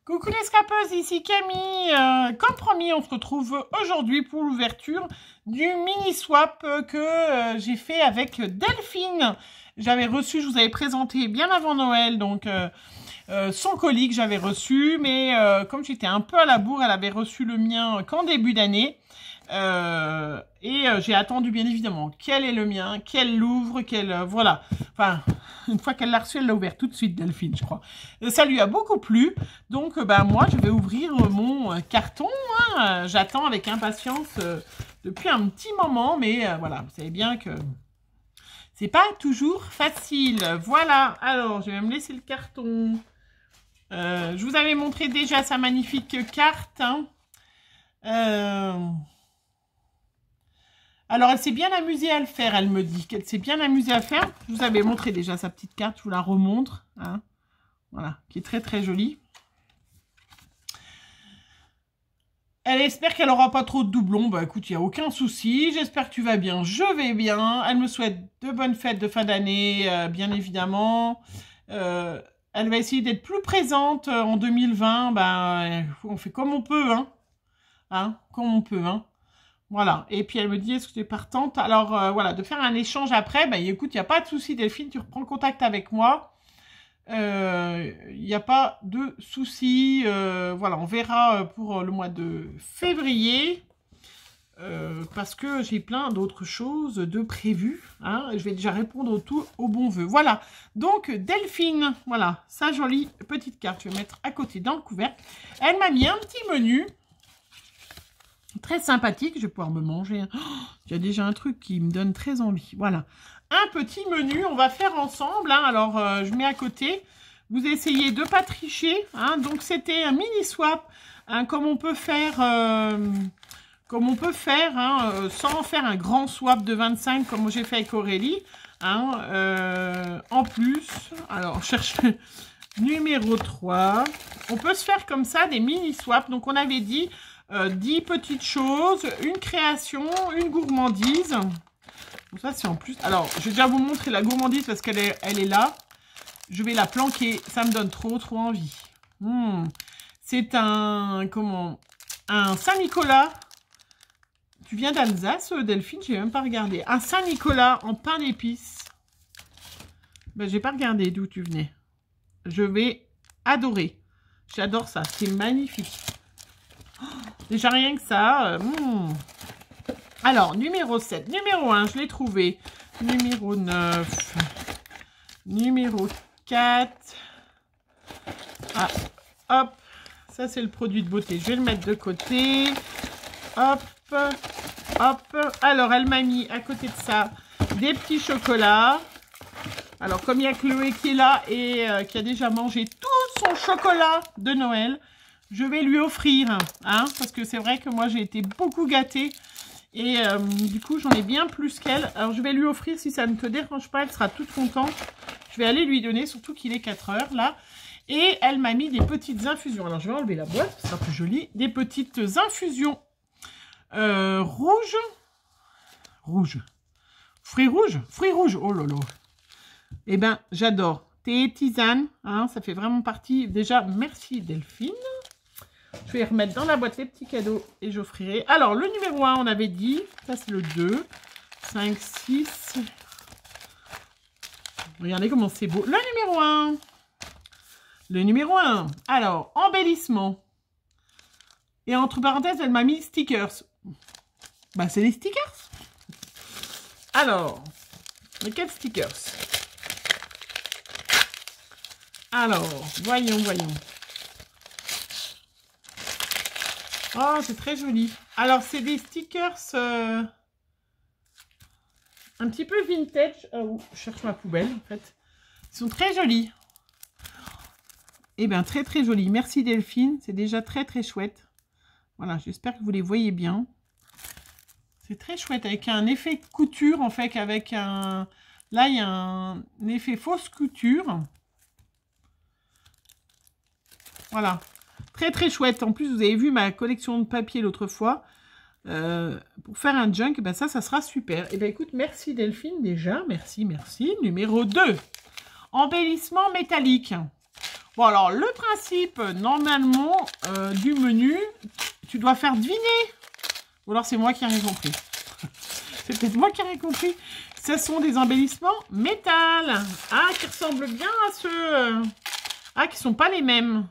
Coucou les scrapeuses, ici Camille. Comme promis, on se retrouve aujourd'hui pour l'ouverture du mini swap que j'ai fait avec Delphine. J'avais reçu, je vous avais présenté bien avant Noël, donc son colis que j'avais reçu, mais comme j'étais un peu à la bourre, elle avait reçu le mien qu'en début d'année. J'ai attendu bien évidemment quel est le mien, qu'elle l'ouvre, voilà. Enfin, une fois qu'elle l'a reçu, elle l'a ouvert tout de suite, Delphine, je crois. Ça lui a beaucoup plu. Donc, moi, je vais ouvrir mon carton. Hein. J'attends avec impatience depuis un petit moment, mais voilà, vous savez bien que c'est pas toujours facile. Voilà. Alors, je vais me laisser le carton. Je vous avais montré déjà sa magnifique carte. Hein. Alors, elle s'est bien amusée à le faire, elle me dit qu'elle s'est bien amusée à le faire. Je vous avais montré déjà sa petite carte, je vous la remontre. Hein. Voilà, qui est très très jolie. Elle espère qu'elle n'aura pas trop de doublons. Bah écoute, il n'y a aucun souci. J'espère que tu vas bien, je vais bien. Elle me souhaite de bonnes fêtes de fin d'année, bien évidemment. Elle va essayer d'être plus présente en 2020. Bah, on fait comme on peut, hein, comme on peut, hein. Voilà, et puis elle me dit, est-ce que tu es partante? Alors, voilà, de faire un échange après, bah écoute, il n'y a pas de souci Delphine, tu reprends contact avec moi. Il n'y a pas de souci. Voilà, on verra pour le mois de février. Parce que j'ai plein d'autres choses de prévues. Hein, je vais déjà répondre au bon vœu. Voilà, donc Delphine, voilà, sa jolie petite carte, je vais mettre à côté dans le couvercle. Elle m'a mis un petit menu. Très sympathique, je vais pouvoir me manger. Oh, il y a déjà un truc qui me donne très envie. Voilà, un petit menu, on va faire ensemble. Hein. Alors, je mets à côté. Vous essayez de ne pas tricher. Hein. Donc, c'était un mini swap, hein, comme on peut faire, hein, sans faire un grand swap de 25 comme j'ai fait avec Aurélie. Hein. En plus, alors, cherche numéro 3. On peut se faire comme ça des mini swaps. Donc, on avait dit 10 petites choses, une création, une gourmandise. Donc ça, c'est en plus. Alors, je vais déjà vous montrer la gourmandise parce qu'elle est là. Je vais la planquer. Ça me donne trop envie. C'est un Saint-Nicolas. Tu viens d'Alsace, Delphine? J'ai même pas regardé. Un Saint-Nicolas en pain d'épices. Ben, j'ai pas regardé d'où tu venais. Je vais adorer. J'adore ça. C'est magnifique. Déjà rien que ça. Alors, numéro 7. Numéro 1, je l'ai trouvé. Numéro 9. Numéro 4. Ah, hop. Ça, c'est le produit de beauté. Je vais le mettre de côté. Hop. Hop. Alors, elle m'a mis à côté de ça des petits chocolats. Alors, comme il y a Chloé qui est là et qui a déjà mangé tout son chocolat de Noël, je vais lui offrir, hein, parce que c'est vrai que moi, j'ai été beaucoup gâtée. Et du coup, j'en ai bien plus qu'elle. Alors, je vais lui offrir, si ça ne te dérange pas, elle sera toute contente. Je vais aller lui donner, surtout qu'il est 4 heures, là. Et elle m'a mis des petites infusions. Alors, je vais enlever la boîte, ce sera plus joli. Des petites infusions rouges. Fruits rouges. Oh là là. Eh ben, j'adore. Thé et tisane, hein, ça fait vraiment partie. Déjà, merci Delphine. Je vais remettre dans la boîte les petits cadeaux et j'offrirai. Alors, le numéro 1, on avait dit. Ça, c'est le 2. 5, 6. Regardez comment c'est beau. Le numéro 1. Le numéro 1. Alors, embellissement. Et entre parenthèses, elle m'a mis stickers. Bah, c'est les stickers. Alors, quels stickers? Alors, voyons. Oh, c'est très joli. Alors, c'est des stickers un petit peu vintage. Oh, je cherche ma poubelle, en fait. Ils sont très jolis. Eh bien, très jolis. Merci Delphine. C'est déjà très chouette. Voilà, j'espère que vous les voyez bien. C'est très chouette. Avec un effet couture, en fait, avec un... Là, il y a un effet fausse couture. Voilà. Très chouette. En plus, vous avez vu ma collection de papier l'autre fois. Pour faire un junk, ben ça sera super. Et ben écoute, merci Delphine déjà. Merci. Numéro 2. Embellissement métallique. Bon, alors, le principe, normalement, du menu, tu dois faire deviner. Ou alors, c'est moi qui n'ai rien compris. C'est peut-être moi qui n'ai rien compris. Ce sont des embellissements métal. Ah, qui ressemblent bien à ceux... Ah, qui ne sont pas les mêmes.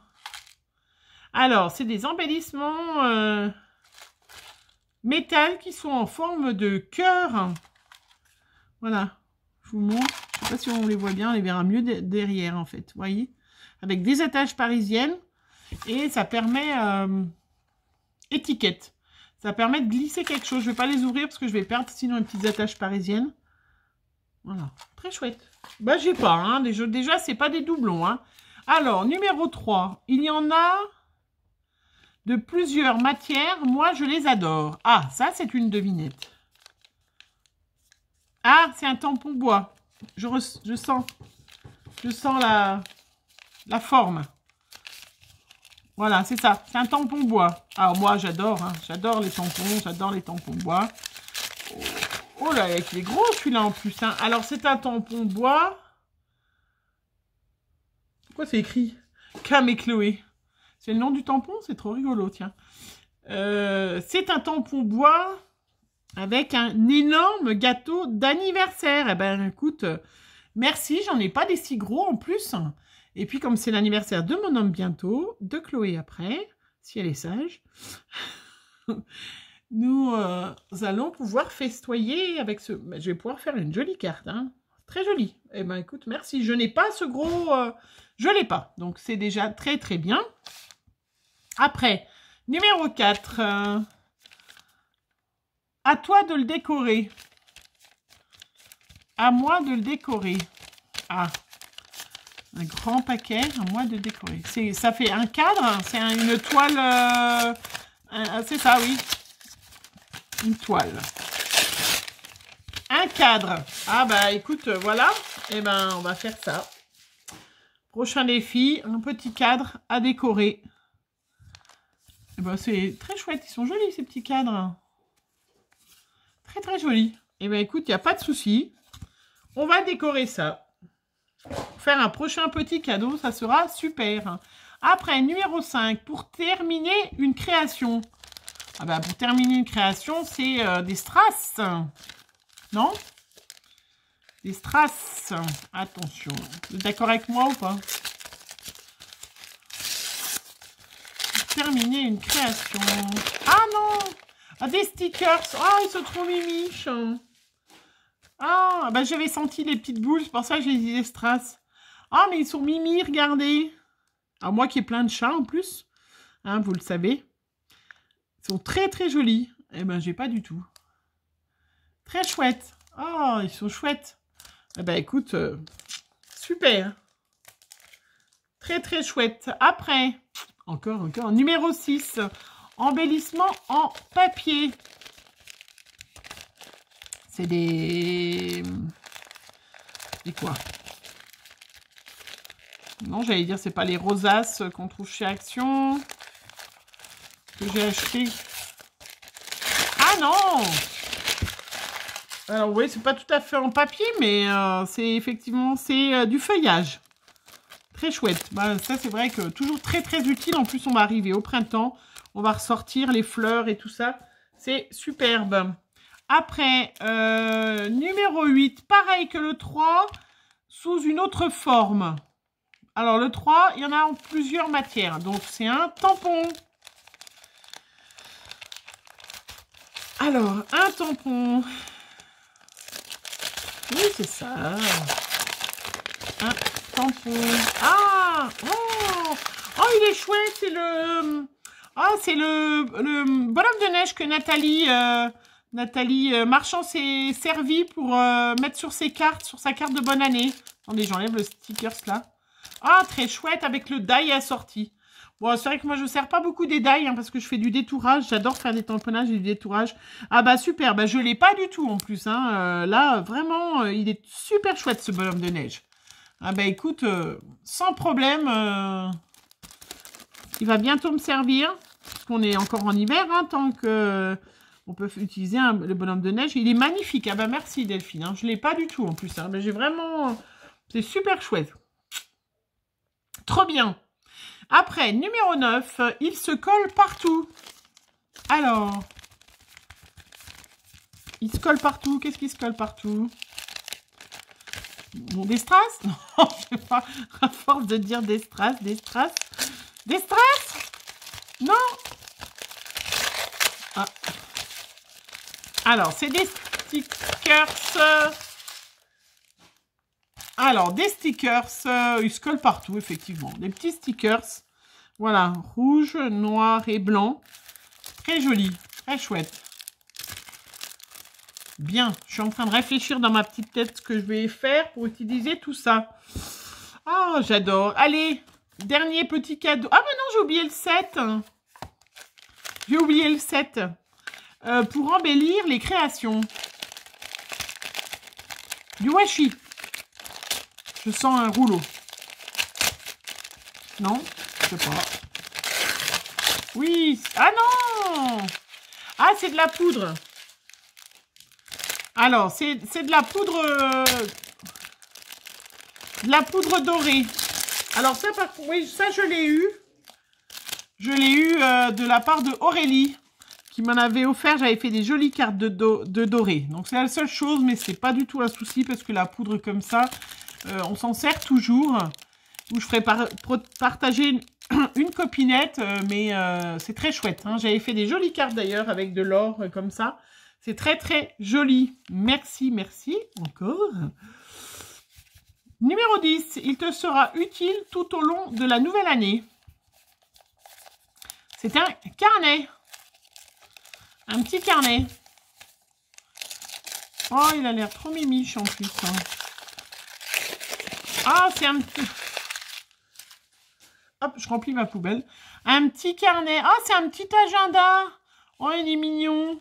Alors, c'est des embellissements métal qui sont en forme de cœur. Voilà. Je vous montre. Je ne sais pas si on les voit bien. On les verra mieux derrière, en fait. Vous voyez? Avec des attaches parisiennes. Et ça permet... étiquette. Ça permet de glisser quelque chose. Je ne vais pas les ouvrir parce que je vais perdre sinon les petites attaches parisiennes. Voilà. Très chouette. Bah, j'ai pas. Hein. Déjà, c'est pas des doublons. Hein. Alors, numéro 3. Il y en a de plusieurs matières. Moi, je les adore. Ah, ça, c'est une devinette. Ah, c'est un tampon bois. Je sens la forme. Voilà, c'est ça. C'est un tampon bois. Alors, moi, j'adore. Hein. J'adore les tampons. J'adore les tampons bois. Oh là, il est gros, celui-là, en plus. Hein. Alors, c'est un tampon bois. Pourquoi c'est écrit Cam et Chloé? C'est le nom du tampon? C'est trop rigolo, tiens. C'est un tampon bois avec un énorme gâteau d'anniversaire. Eh ben, écoute, merci. J'en ai pas des si gros, en plus. Et puis, comme c'est l'anniversaire de mon homme bientôt, de Chloé après, si elle est sage, nous allons pouvoir festoyer avec ce... Je vais pouvoir faire une jolie carte, hein. Très jolie. Eh ben, écoute, merci. Je n'ai pas ce gros... je ne l'ai pas. Donc, c'est déjà très, très bien. Après, numéro 4. À toi de le décorer. À moi de le décorer. Ah. Un grand paquet, à moi de décorer. Ça fait un cadre, c'est une toile... c'est ça, oui. Une toile. Un cadre. Ah bah écoute, voilà. Eh ben, on va faire ça. Prochain défi, un petit cadre à décorer. Eh ben, c'est très chouette. Ils sont jolis, ces petits cadres. Très, très jolis. Eh ben écoute, il n'y a pas de souci. On va décorer ça. Faire un prochain petit cadeau, ça sera super. Après, numéro 5, pour terminer une création. Ah bah, pour terminer une création, c'est des strass. Non? Des strass. Attention. Vous êtes d'accord avec moi ou pas? Pour terminer une création. Ah non! Ah, des stickers. Ah, ils sont trop mimiches. Ah, bah j'avais senti les petites boules, c'est pour ça que j'ai dit des strass. Ah, mais ils sont mimi, regardez. Alors moi qui ai plein de chats en plus, hein, vous le savez. Ils sont très très jolis. Eh ben, j'ai pas du tout. Très chouette. Oh, ils sont chouettes. Eh ben, écoute, super. Très très chouette. Après, encore, numéro 6. Embellissement en papier. C'est des quoi? Non, j'allais dire, c'est pas les rosaces qu'on trouve chez Action. Que j'ai acheté. Ah non! Alors oui, c'est pas tout à fait en papier, mais c'est effectivement, c'est du feuillage. Très chouette. Bah, ça, c'est vrai que toujours très très utile. En plus, on va arriver au printemps. On va ressortir les fleurs et tout ça. C'est superbe. Après, numéro 8, pareil que le 3, sous une autre forme. Alors, le 3, il y en a en plusieurs matières. Donc, c'est un tampon. Alors, un tampon. Oui, c'est ça. Un tampon. Ah! Oh! Oh, il est chouette. C'est le... Ah, c'est le bonhomme de neige que Nathalie Marchand s'est servi pour mettre sur ses cartes, sur sa carte de bonne année. Attendez, j'enlève le stickers là. Ah, très chouette, avec le die assorti. Bon, c'est vrai que moi, je ne sers pas beaucoup des die, hein, parce que je fais du détourage. J'adore faire des tamponnages et du détourage. Ah bah, super. Bah, je ne l'ai pas du tout, en plus. Hein. Là, vraiment, il est super chouette, ce bonhomme de neige. Ah bah, écoute, sans problème, il va bientôt me servir. Parce qu'on est encore en hiver, hein, tant que... On peut utiliser le bonhomme de neige. Il est magnifique. Ah bah merci Delphine. Hein. Je ne l'ai pas du tout en plus. Hein. Mais j'ai vraiment... C'est super chouette. Trop bien. Après, numéro 9, il se colle partout. Alors, il se colle partout. Qu'est-ce qui se colle partout? Bon, des strass? Non, je sais pas. À force de dire des strass, des strass. Des strass? Non. Ah. Alors, c'est des stickers. Alors, des stickers, ils se collent partout, effectivement. Des petits stickers. Voilà, rouge, noir et blanc. Très joli, très chouette. Bien, je suis en train de réfléchir dans ma petite tête ce que je vais faire pour utiliser tout ça. Ah, j'adore. Allez, dernier petit cadeau. Ah, mais non, j'ai oublié le 7. J'ai oublié le 7. Pour embellir les créations. Du washi. Je sens un rouleau. Non, je sais pas. Oui. Ah non. Ah, c'est de la poudre. Alors, c'est de la poudre... de la poudre dorée. Alors, ça, oui, ça, je l'ai eu. Je l'ai eu de la part de Aurélie, qui m'en avait offert. J'avais fait des jolies cartes de doré. Donc, c'est la seule chose, mais c'est pas du tout un souci, parce que la poudre comme ça, on s'en sert toujours. Ou je ferai partager une copinette, mais c'est très chouette. Hein. J'avais fait des jolies cartes, d'ailleurs, avec de l'or comme ça. C'est très, très joli. Merci, merci encore. Numéro 10. Il te sera utile tout au long de la nouvelle année. C'est un carnet. Un petit carnet. Oh, il a l'air trop mimiche en plus. Hein. Ah, c'est un petit... Hop, je remplis ma poubelle. Un petit carnet. Ah, c'est un petit agenda. Oh, il est mignon.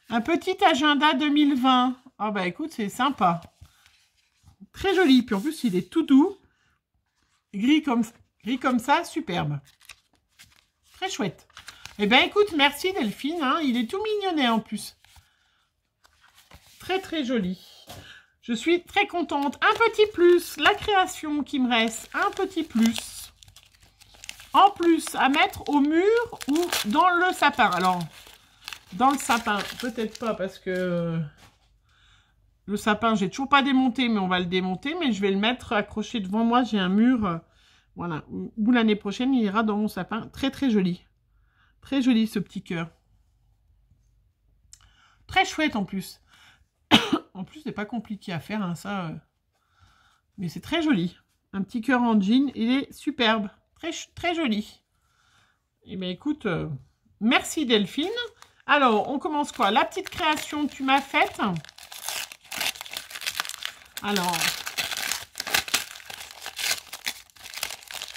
Un petit agenda 2020. Ah bah écoute, c'est sympa. Très joli. Puis en plus, il est tout doux. Gris comme ça, superbe. Très chouette. Eh bien écoute, merci Delphine. Hein, il est tout mignonnet en plus. Très très joli. Je suis très contente. Un petit plus. La création qui me reste. Un petit plus. En plus, à mettre au mur ou dans le sapin. Alors... Dans le sapin, peut-être pas parce que le sapin, j'ai toujours pas démonté, mais on va le démonter. Mais je vais le mettre accroché devant moi. J'ai un mur, voilà, où l'année prochaine, il ira dans mon sapin. Très, très joli. Très joli, ce petit cœur. Très chouette, en plus. En plus, c'est pas compliqué à faire, hein, ça. Mais c'est très joli. Un petit cœur en jean, il est superbe. Très, très joli. Eh bien, écoute, merci Delphine. Alors, on commence quoi? La petite création que tu m'as faite. Alors,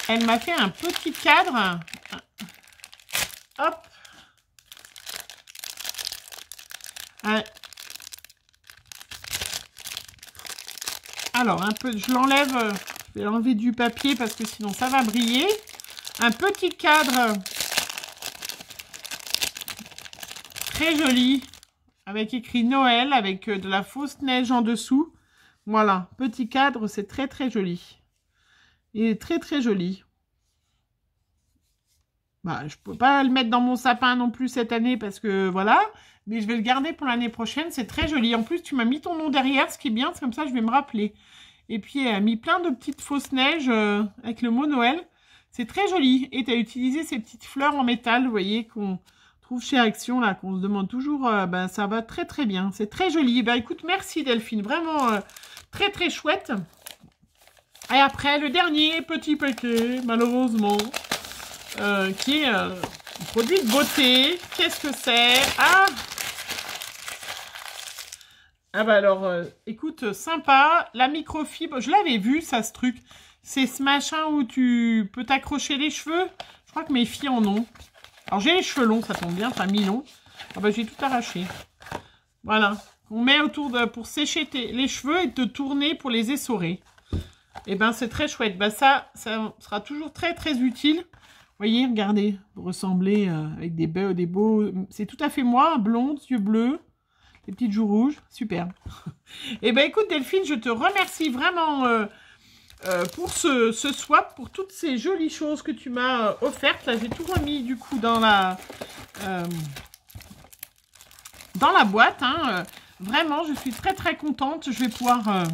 elle m'a fait un petit cadre. Hop. Alors, un peu, je l'enlève. Je vais l'enlever du papier parce que sinon ça va briller. Un petit cadre. Très joli, avec écrit Noël, avec de la fausse neige en dessous. Voilà, petit cadre, c'est très très joli. Il est très très joli. Bah, je ne peux pas le mettre dans mon sapin non plus cette année parce que voilà. Mais je vais le garder pour l'année prochaine, c'est très joli. En plus, tu m'as mis ton nom derrière, ce qui est bien, c'est comme ça je vais me rappeler. Et puis, elle a mis plein de petites fausses neiges avec le mot Noël. C'est très joli. Et tu as utilisé ces petites fleurs en métal, vous voyez, qu'on... trouve chez Action, là, qu'on se demande toujours, ben, ça va très très bien. C'est très joli. Ben, écoute, merci Delphine, vraiment très très chouette. Et après, le dernier petit paquet, malheureusement, qui est un produit de beauté. Qu'est-ce que c'est? Ah bah alors, écoute, sympa. La microfibre, je l'avais vu, ça, ce truc. C'est ce machin où tu peux t'accrocher les cheveux. Je crois que mes filles en ont. Alors, j'ai les cheveux longs, ça tombe bien, enfin mi-long. Ah bah, j'ai tout arraché. Voilà. On met autour de... pour sécher les cheveux et te tourner pour les essorer. Et ben, c'est très chouette. Ben, ça sera toujours très, très utile. Vous voyez, regardez. Vous ressemblez avec des beaux... C'est tout à fait moi, blonde, yeux bleus, les petites joues rouges. Superbe. Et ben, écoute, Delphine, je te remercie vraiment... pour ce swap, pour toutes ces jolies choses que tu m'as offertes. Là, j'ai tout remis du coup dans la boîte. Hein. Vraiment, je suis très très contente. Je vais pouvoir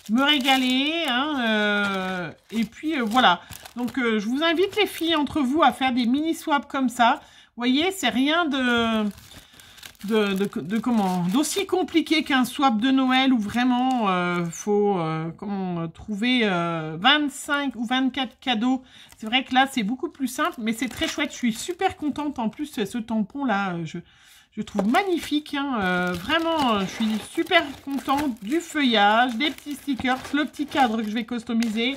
me régaler. Hein, et puis voilà. Donc, je vous invite les filles entre vous à faire des mini swaps comme ça. Vous voyez, c'est rien d'aussi compliqué qu'un swap de Noël où vraiment faut trouver 25 ou 24 cadeaux. C'est vrai que là c'est beaucoup plus simple, mais c'est très chouette. Je suis super contente. En plus ce tampon là, je trouve magnifique. Hein. Vraiment, je suis super contente du feuillage, des petits stickers, le petit cadre que je vais customiser,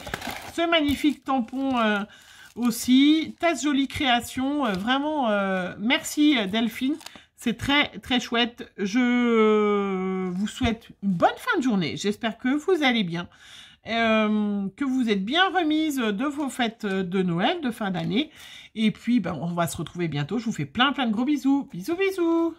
ce magnifique tampon aussi, ta jolie création. Vraiment, merci Delphine. C'est très, très chouette. Je vous souhaite une bonne fin de journée. J'espère que vous allez bien. Que vous êtes bien remise de vos fêtes de Noël, de fin d'année. Et puis, ben, on va se retrouver bientôt. Je vous fais plein, plein de gros bisous. Bisous, bisous.